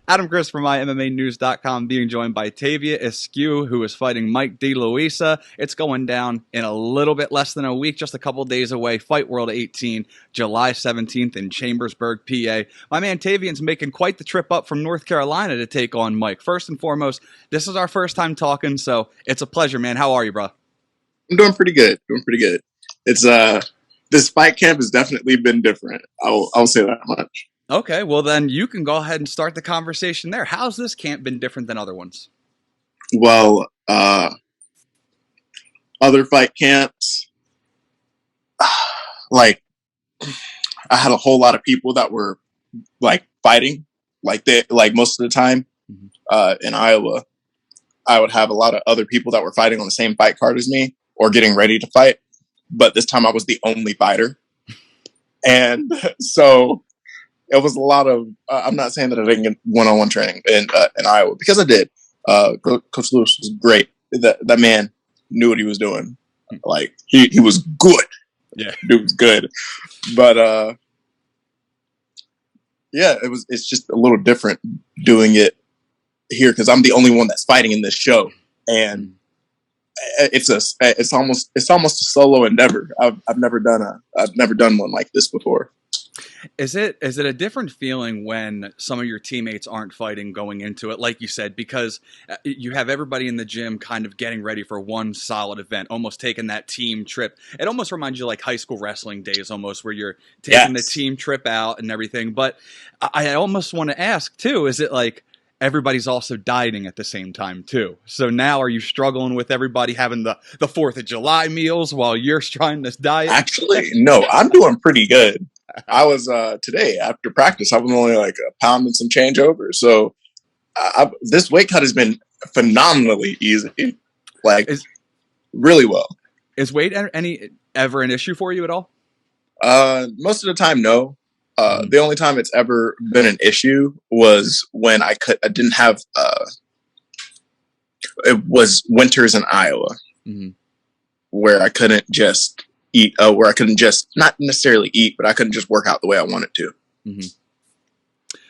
Adam Chris from MyMMANews.com being joined by Tavion Askew, who is fighting Mike Delouisa. It's going down in a little bit less than a week, just a couple days away. Fight World 18, July 17th in Chambersburg, PA. My man Tavion's making quite the trip up from North Carolina to take on Mike. First and foremost, this is our first time talking, so it's a pleasure, man. How are you, bro? I'm doing pretty good. It's this fight camp has definitely been different. I'll say that much. Okay, well then you can go ahead and start the conversation there. How's this camp been different than other ones? Well, other fight camps, like I had a whole lot of people that were like fighting, like most of the time. In Iowa, I would have a lot of other people that were fighting on the same fight card as me or getting ready to fight. But this time I was the only fighter. And so it was a lot of, I'm not saying that I didn't get one-on-one training in Iowa, because I did. Coach Lewis was great. That man knew what he was doing. Like, he was good. Yeah. Dude was good. But, yeah, it's just a little different doing it here because I'm the only one that's fighting in this show. And it's almost a solo endeavor. I've never done one like this before. Is it a different feeling when some of your teammates aren't fighting going into it, like you said, because you have everybody in the gym kind of getting ready for one solid event, almost taking that team trip? It almost reminds you like high school wrestling days almost, where you're taking the team trip out and everything. But I almost want to ask too, is it like everybody's also dieting at the same time too? So now are you struggling with everybody having the 4th of July meals while you're trying to diet? Actually, no, I'm doing pretty good. I was today after practice, I was only like a pound and some change over. So this weight cut has been phenomenally easy, really well. Is weight ever an issue for you at all? Most of the time, no. The only time it's ever been an issue was when I didn't have. It was winters in Iowa, where I couldn't just eat, where I couldn't just, not necessarily eat, but I couldn't just work out the way I wanted to.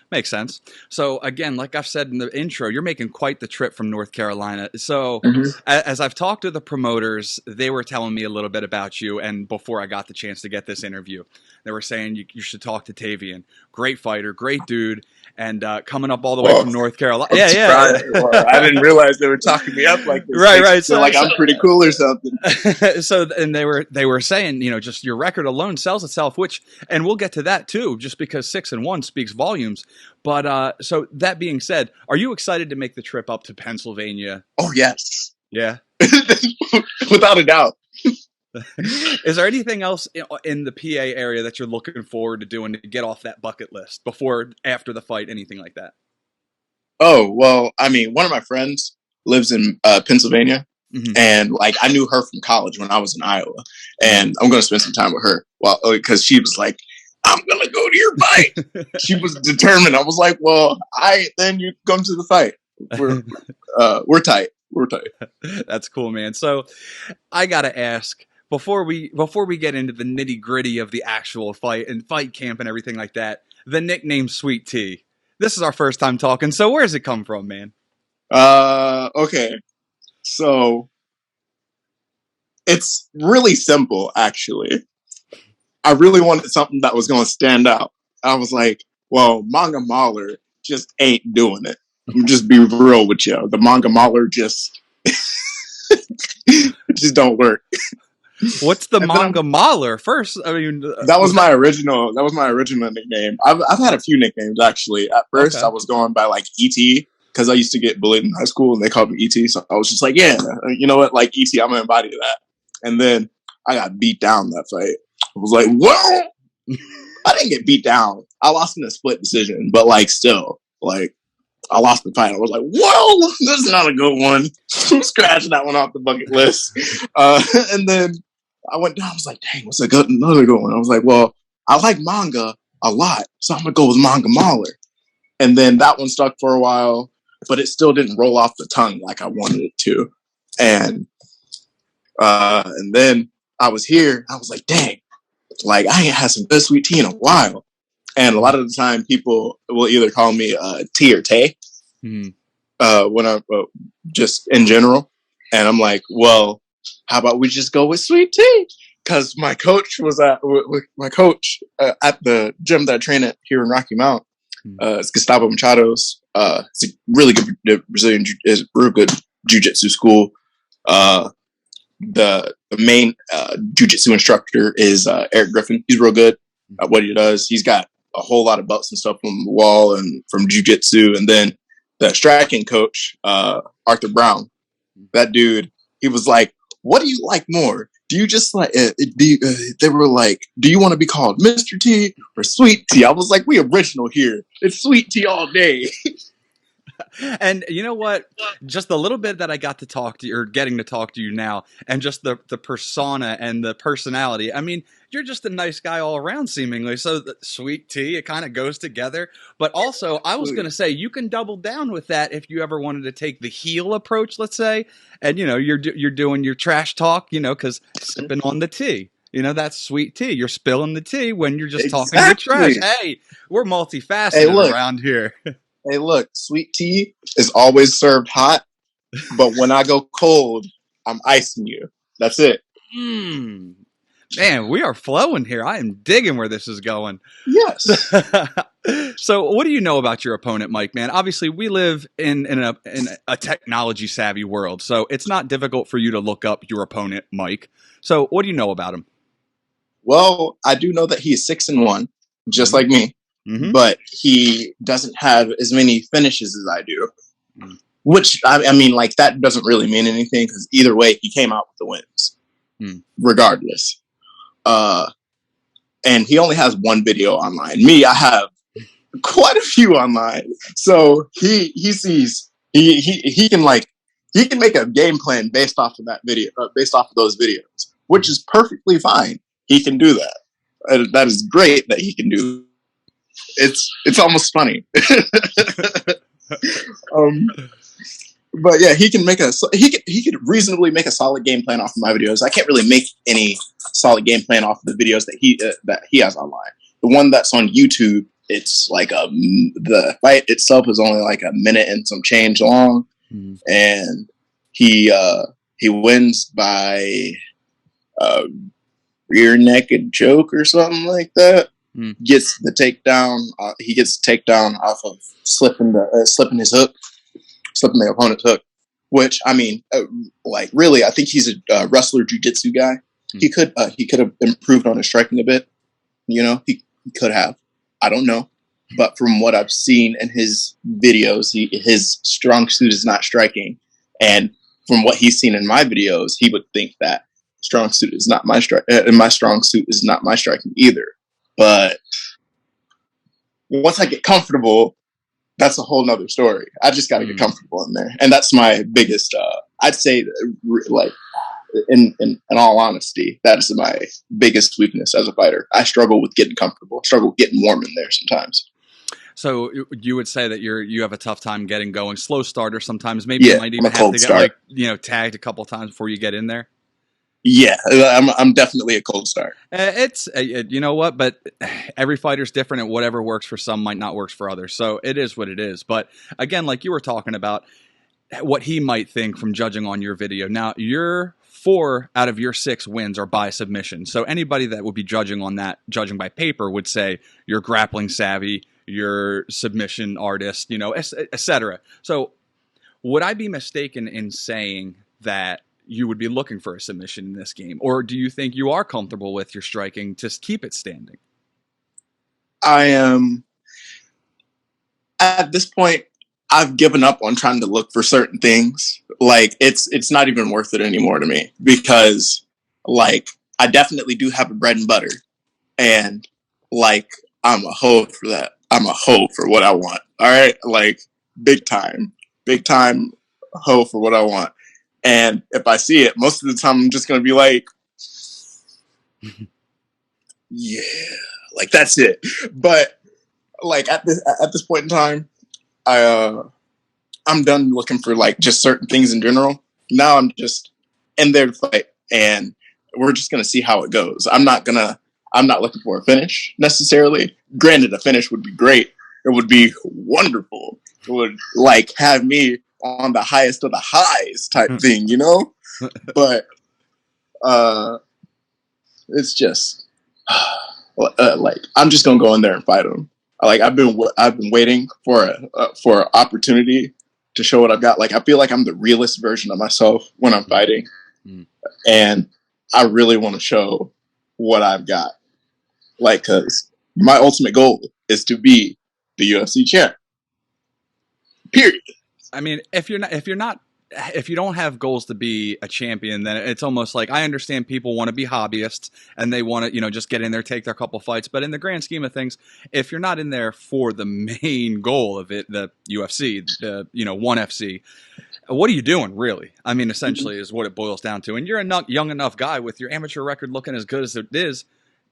Makes sense. So again, like I've said in the intro, you're making quite the trip from North Carolina. So as I've talked to the promoters, they were telling me a little bit about you. And before I got the chance to get this interview, they were saying you should talk to Tavion. Great fighter, great dude. And coming up all the way from North Carolina. Well, I didn't realize they were talking me up like this. Right. So like I'm pretty cool or something. And they were saying, just your record alone sells itself, and we'll get to that too, just because 6-1 speaks volumes. But so that being said, are you excited to make the trip up to Pennsylvania? Oh yes. Yeah. Without a doubt. Is there anything else in the PA area that you're looking forward to doing to get off that bucket list after the fight, anything like that? Oh, well, I mean, one of my friends lives in Pennsylvania, and like I knew her from college when I was in Iowa, and I'm going to spend some time with her. Well, because she was like, I'm going to go to your fight. She was determined. I was like, well, then you come to the fight. We're tight. We're tight. That's cool, man. So I got to ask, before we get into the nitty gritty of the actual fight and fight camp and everything like that, the nickname Sweet Tea. This is our first time talking. So where's it come from, man? Okay. So it's really simple, actually. I really wanted something that was going to stand out. I was like, well, Manga Mahler just ain't doing it. I'm just be real with you. The Manga Mahler just don't work. What's the Manga Mahler? First, I mean, that was my original nickname. I've had a few nicknames actually. At first, I was going by like ET because I used to get bullied in high school and they called me ET. So I was just like, yeah, you know what, like ET, I'm gonna embody that. And then I got beat down that fight. I was like, well, I didn't get beat down. I lost in a split decision, but like still, like I lost the fight. I was like, well, this is not a good one. I'm scratching that one off the bucket list. And then I went down. I was like, dang, what's another good one? I was like, well, I like manga a lot, so I'm gonna go with Manga Mahler. And then that one stuck for a while, but it still didn't roll off the tongue like I wanted it to. And then I was here. I was like, dang, like I ain't had some good sweet tea in a while. And a lot of the time, people will either call me T or Tay when I'm just in general. And I'm like, well, how about we just go with Sweet Tea? Because my coach was at the gym that I train at here in Rocky Mount. It's Gustavo Machado's. It's a really good Brazilian, is real good jiu-jitsu school. The main jiu-jitsu instructor is Eric Griffin. He's real good at what he does. He's got a whole lot of belts and stuff from the wall and from jiu-jitsu. And then the striking coach, Arthur Brown, that dude, he was like, what do you like more? Do you just like, they were like, do you want to be called Mr. T or Sweet Tea? I was like, we original here. It's Sweet Tea all day. And you know what? Just the little bit that I got to talk to you, or getting to talk to you now, and just the persona and the personality. I mean, you're just a nice guy all around, seemingly. So the Sweet Tea, it kind of goes together. But also, I was going to say, you can double down with that if you ever wanted to take the heel approach, let's say. And, you're doing your trash talk, because sipping on the tea. That's Sweet Tea. You're spilling the tea when you're just talking your trash. Hey, we're multifaceted around here. Hey, look, Sweet Tea is always served hot, but when I go cold, I'm icing you. That's it. Man, we are flowing here. I am digging where this is going. Yes. So what do you know about your opponent, Mike, man? Obviously, we live in a technology-savvy world, so it's not difficult for you to look up your opponent, Mike. So what do you know about him? Well, I do know that he is 6-1, just like me. But he doesn't have as many finishes as I do, which I mean, like, that doesn't really mean anything because either way, he came out with the wins, regardless. And he only has one video online. Me, I have quite a few online. So he sees he can make a game plan based off of that video, based off of those videos, which is perfectly fine. He can do that. That is great that he can do. It's almost funny. But yeah, he could reasonably make a solid game plan off of my videos. I can't really make any solid game plan off of the videos that he has online. The one that's on YouTube, it's like the fight itself is only like a minute and some change long, and he wins by rear naked choke or something like that. Gets the takedown. He gets the takedown off of slipping his hook, slipping the opponent's hook. Which, I mean, really, I think he's a wrestler, jiu-jitsu guy. He could have improved on his striking a bit. He could have. I don't know, but from what I've seen in his videos, his strong suit is not striking, and from what he's seen in my videos, he would think that strong suit is not my strike, and my strong suit is not my striking either. But once I get comfortable, that's a whole nother story. I just got to get comfortable in there. And that's my biggest, I'd say, like, in all honesty, that is my biggest weakness as a fighter. I struggle with getting comfortable, struggle with getting warm in there sometimes. So you would say that you have a tough time getting going, slow starter sometimes. Maybe you might even have to get tagged a couple times before you get in there. Yeah, I'm definitely a cold start. It's you know what, but every fighter's different, and whatever works for some might not work for others. So it is what it is. But again, like you were talking about, what he might think from judging on your video. Now, your 4 out of your 6 wins are by submission. So anybody that would be judging on that, judging by paper, would say you're grappling savvy, you're submission artist, etc. So would I be mistaken in saying that you would be looking for a submission in this game? Or do you think you are comfortable with your striking to keep it standing? I am, at this point, I've given up on trying to look for certain things. Like, it's not even worth it anymore to me, because, like, I definitely do have a bread and butter, and, like, I'm a hoe for that. I'm a hoe for what I want. All right? Like, big time hoe for what I want. And if I see it, most of the time I'm just going to be like, yeah, like, that's it. But, like, at this point in time, I'm done looking for, like, just certain things in general. Now I'm just in there to fight, and we're just going to see how it goes. I'm not going to I'm not looking for a finish necessarily. Granted, a finish would be great. It would be wonderful. It would like have me on the highest of the highs type thing, you know? But it's just like I'm just gonna go in there and fight him. Like I've been waiting for an opportunity to show what I've got. Like I feel like I'm the realest version of myself when I'm fighting, and I really want to show what I've got. Like, because my ultimate goal is to be the UFC champ. Period. I mean, if you don't have goals to be a champion, then it's almost like I understand people want to be hobbyists and they want to, just get in there, take their couple fights. But in the grand scheme of things, if you're not in there for the main goal of it, the UFC, the ONE FC, what are you doing, really? I mean, essentially is what it boils down to. And you're a young enough guy with your amateur record looking as good as it is,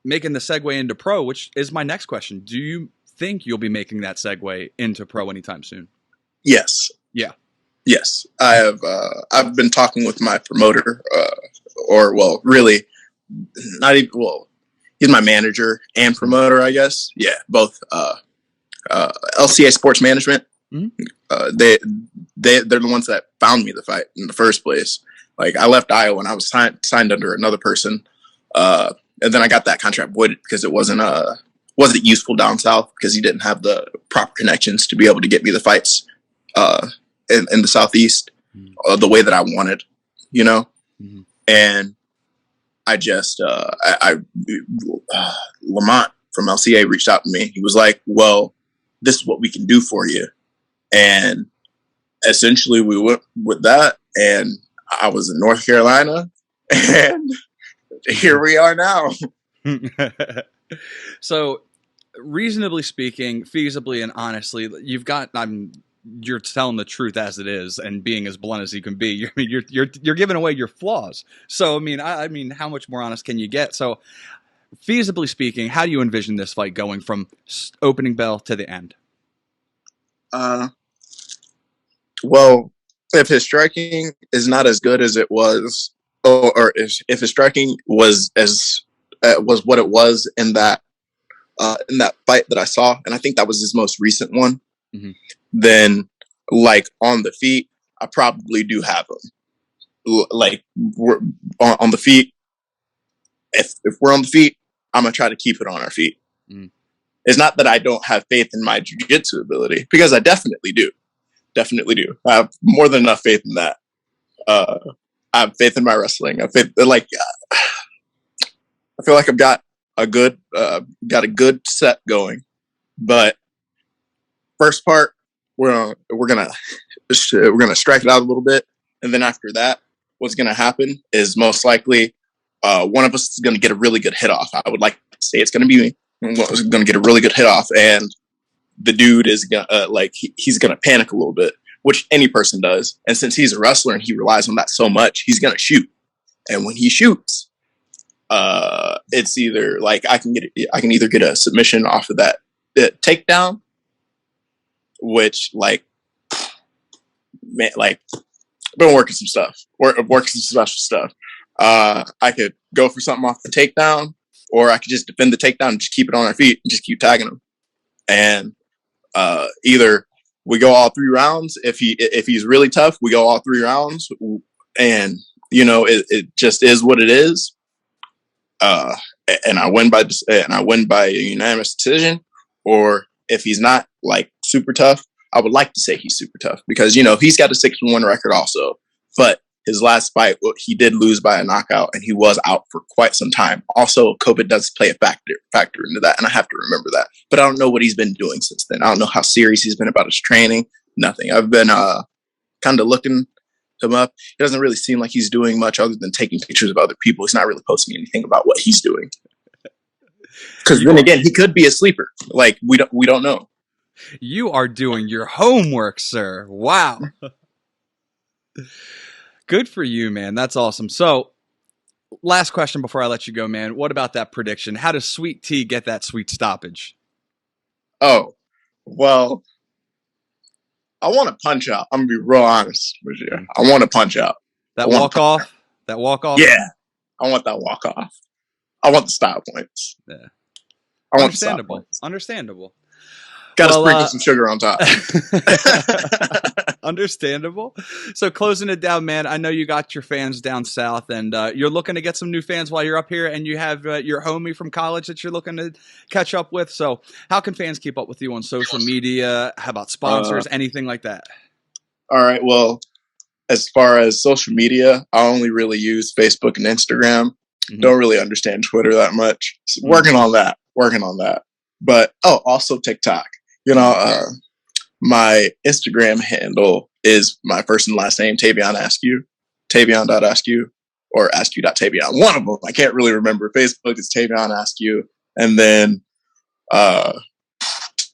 making the segue into pro, which is my next question. Do you think you'll be making that segue into pro anytime soon? Yes. Yeah. Yes, I have. I've been talking with my promoter, really, not even. Well, he's my manager and promoter, I guess. Yeah, both. LCA Sports Management. Mm-hmm. They're the ones that found me the fight in the first place. Like I left Iowa and I was signed under another person, and then I got that contract voided because it wasn't useful down south because he didn't have the proper connections to be able to get me the fights. In the Southeast, the way that I wanted, and I just, Lamont from LCA reached out to me. He was like, well, this is what we can do for you. And essentially we went with that, and I was in North Carolina, and here we are now. So reasonably speaking, feasibly and honestly, you're telling the truth as it is and being as blunt as you can be. You're giving away your flaws. So, I mean, how much more honest can you get? So, feasibly speaking, how do you envision this fight going from opening bell to the end? Well, if his striking is not as good as it was, or if his striking was what it was in that fight that I saw, and I think that was his most recent one. Mm-hmm. Then, like on the feet, I probably do have him. Like we're on the feet. If we're on the feet, I'm gonna try to keep it on our feet. Mm. It's not that I don't have faith in my jiu-jitsu ability, because I definitely do. Definitely do. I have more than enough faith in that. I have faith in my wrestling. I have faith, I feel like I've got a good set going, but first part, we're gonna strike it out a little bit, and then after that, what's gonna happen is most likely one of us is gonna get a really good hit off. I would like to say it's gonna be me. I'm gonna get a really good hit off, and the dude is gonna he's gonna panic a little bit, which any person does. And since he's a wrestler and he relies on that so much, he's gonna shoot. And when he shoots, it's either like I can either get a submission off of that takedown, which I've been working some special stuff. I could go for something off the takedown, or I could just defend the takedown and just keep it on our feet and just keep tagging him. And either we go all 3 rounds. If he's really tough, we go all 3 rounds, and it just is what it is. And I win by a unanimous decision. Or if he's not super tough, I would like to say he's super tough, because he's got a 6-1 record also. But his last fight, he did lose by a knockout, and he was out for quite some time. Also, COVID does play a factor into that, and I have to remember that. But I don't know what he's been doing since then. I don't know how serious he's been about his training. Nothing. I've been kind of looking him up. It doesn't really seem like he's doing much other than taking pictures of other people. He's not really posting anything about what he's doing. Because then again, he could be a sleeper. We don't know. You are doing your homework, sir. Wow. Good for you, man. That's awesome. So, last question before I let you go, man. What about that prediction? How does Sweet Tea get that sweet stoppage? Oh, well, I want to punch out. I'm going to be real honest with you. I want to punch out. That walk-off? That walk-off? Yeah. I want that walk-off. I want the style points. Yeah. I want the style points. Understandable. Got to sprinkle some sugar on top. Understandable. So closing it down, man, I know you got your fans down south, and you're looking to get some new fans while you're up here, and you have your homie from college that you're looking to catch up with. So how can fans keep up with you on social media? How about sponsors, anything like that? All right. Well, as far as social media, I only really use Facebook and Instagram. Don't really understand Twitter that much. So working on that. But, also TikTok. You know, my Instagram handle is my first and last name, Tavion Askew, Tavion.Askew, or Askew.Tavion. One of them. I can't really remember. Facebook is Tavion Askew. And then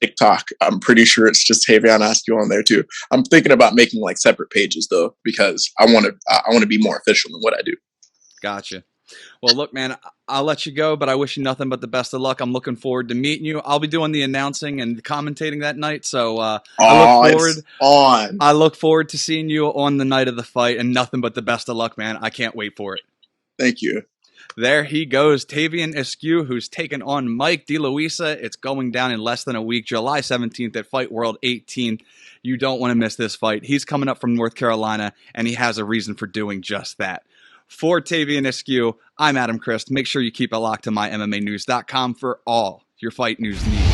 TikTok, I'm pretty sure it's just Tavion Askew on there too. I'm thinking about making like separate pages though, because I want to be more official in what I do. Gotcha. Well, look, man, I'll let you go, but I wish you nothing but the best of luck. I'm looking forward to meeting you. I'll be doing the announcing and commentating that night, so I look forward to seeing you on the night of the fight, and nothing but the best of luck, man. I can't wait for it. Thank you. There he goes, Tavion Askew, who's taken on Mike Delouisa. It's going down in less than a week, July 17th at Fight World 18. You don't want to miss this fight. He's coming up from North Carolina, and he has a reason for doing just that. For Tavion Askew, I'm Adam Christ. Make sure you keep it locked to MyMMANews.com for all your fight news needs.